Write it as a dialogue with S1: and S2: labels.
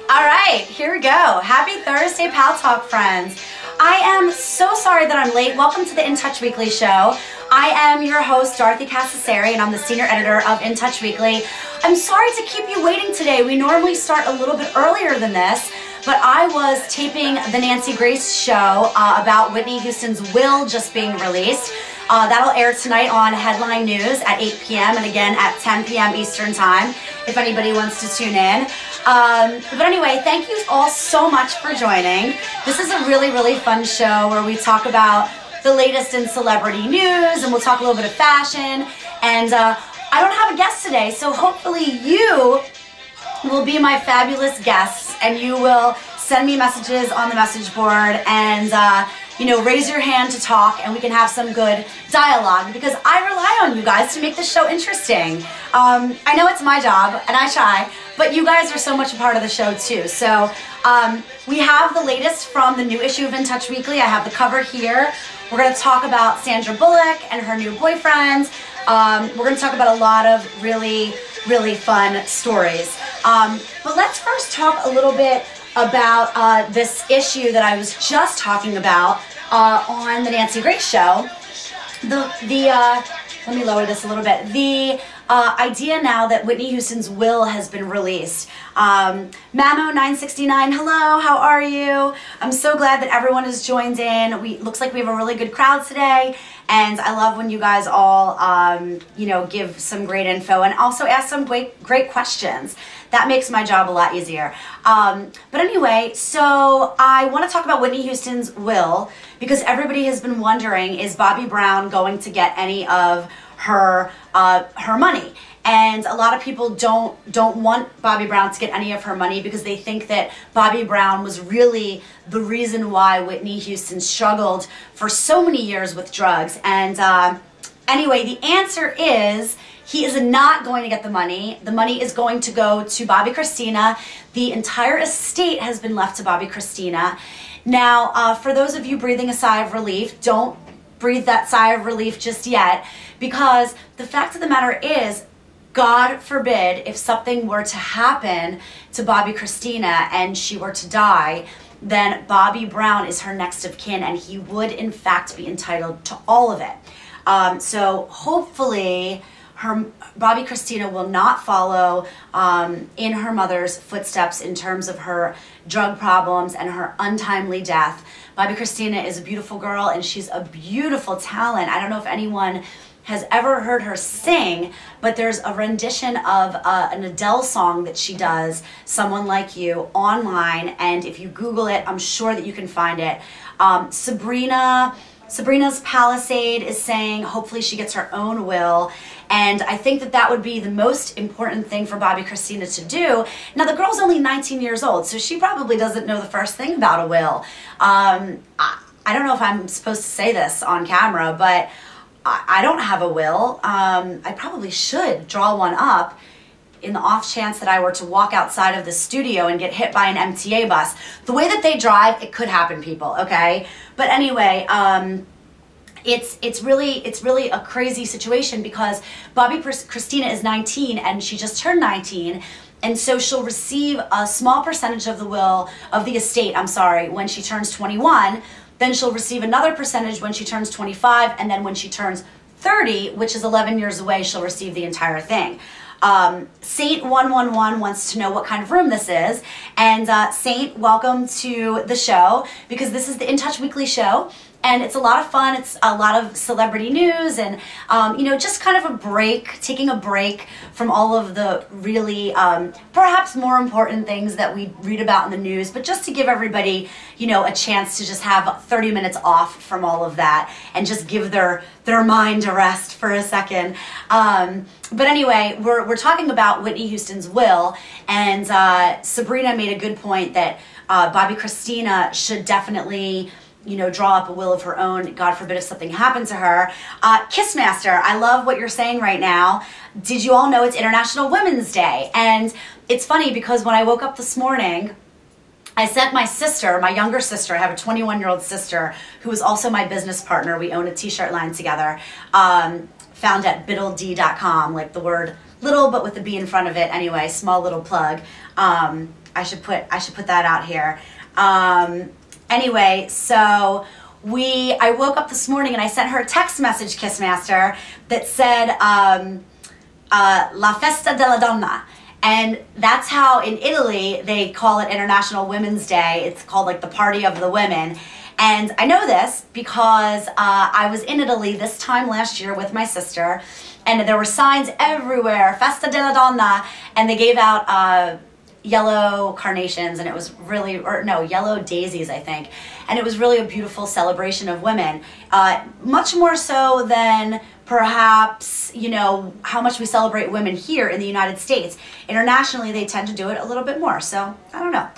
S1: All right, here we go. Happy Thursday, Paltalk friends. I am so sorry that I'm late. Welcome to the In Touch Weekly show. I am your host, Dorothy Cassasari, and I'm the senior editor of In Touch Weekly. I'm sorry to keep you waiting today. We normally start a little bit earlier than this, but I was taping the Nancy Grace show about Whitney Houston's will just being released. That'll air tonight on Headline News at 8 p.m. and again at 10 p.m. Eastern Time if anybody wants to tune in. But anyway, thank you all so much for joining. This is a really, really fun show where we talk about the latest in celebrity news, and we'll talk a little bit of fashion. And I don't have a guest today, so hopefully you will be my fabulous guests, and you will send me messages on the message board and you know, raise your hand to talk, and we can have some good dialogue, because I rely on you guys to make this show interesting. I know it's my job, and I try, but you guys are so much a part of the show too. So we have the latest from the new issue of In Touch Weekly. I have the cover here. We're going to talk about Sandra Bullock and her new boyfriend. We're going to talk about a lot of really, really fun stories. But let's first talk a little bit about this issue that I was just talking about on the Nancy Grace show. Let me lower this a little bit. The idea now that Whitney Houston's will has been released. Mamo969, hello, how are you? I'm so glad that everyone has joined in. Looks like we have a really good crowd today, and I love when you guys all, you know, give some great info and also ask some great questions. That makes my job a lot easier. But anyway, so I want to talk about Whitney Houston's will, because everybody has been wondering, is Bobby Brown going to get any of her money? And a lot of people don't want Bobby Brown to get any of her money because they think that Bobby Brown was really the reason why Whitney Houston struggled for so many years with drugs. And anyway, the answer is he is not going to get the money. The money is going to go to Bobby Christina. The entire estate has been left to Bobby Christina. Now, for those of you breathing a sigh of relief, don't breathe that sigh of relief just yet, because the fact of the matter is, God forbid, if something were to happen to Bobby Christina and she were to die, then Bobby Brown is her next of kin, and he would in fact be entitled to all of it. So hopefully Bobby Christina will not follow in her mother's footsteps in terms of her drug problems and her untimely death. Bobby Christina is a beautiful girl, and she's a beautiful talent. I don't know if anyone has ever heard her sing, but there's a rendition of an Adele song that she does, Someone Like You, online, and if you Google it, I'm sure that you can find it. Sabrina's Palisade is saying hopefully she gets her own will, and I think that that would be the most important thing for Bobby Christina to do. Now, the girl's only 19 years old, so she probably doesn't know the first thing about a will. I don't know if I'm supposed to say this on camera, but I don't have a will. I probably should draw one up in the off chance that I were to walk outside of the studio and get hit by an MTA bus. The way that they drive, it could happen, people, okay? But anyway, it's really a crazy situation, because Bobby Christina is 19 and she just turned 19, and so she'll receive a small percentage of the estate, when she turns 21. Then she'll receive another percentage when she turns 25, and then when she turns 30, which is 11 years away, she'll receive the entire thing. Saint 111 wants to know what kind of room this is, and Saint, welcome to the show, because this is the In Touch Weekly show, and it's a lot of fun. It's a lot of celebrity news, and you know, just kind of a break, taking a break from all of the really perhaps more important things that we read about in the news, but just to give everybody, you know, a chance to just have 30 minutes off from all of that and just give their mind a rest for a second. But anyway, we're talking about Whitney Houston's will, and Sabrina made a good point that Bobby Christina should definitely, you know, draw up a will of her own, God forbid if something happened to her. Kissmaster, I love what you're saying right now. Did you all know it's International Women's Day? And it's funny because when I woke up this morning, I sent my sister, my younger sister, I have a 21-year-old sister who is also my business partner. We own a t-shirt line together, found at biddled.com, like the word little, but with the B in front of it anyway, small little plug. I should put that out here. Anyway, so I woke up this morning and I sent her a text message, Kissmaster, that said, La Festa della Donna. And that's how in Italy they call it International Women's Day. It's called like the Party of the Women. And I know this because I was in Italy this time last year with my sister, and there were signs everywhere, Festa della Donna, and they gave out yellow carnations, and it was really, or no, yellow daisies, I think. And it was really a beautiful celebration of women, much more so than perhaps, you know, how much we celebrate women here in the United States. Internationally, they tend to do it a little bit more, so I don't know.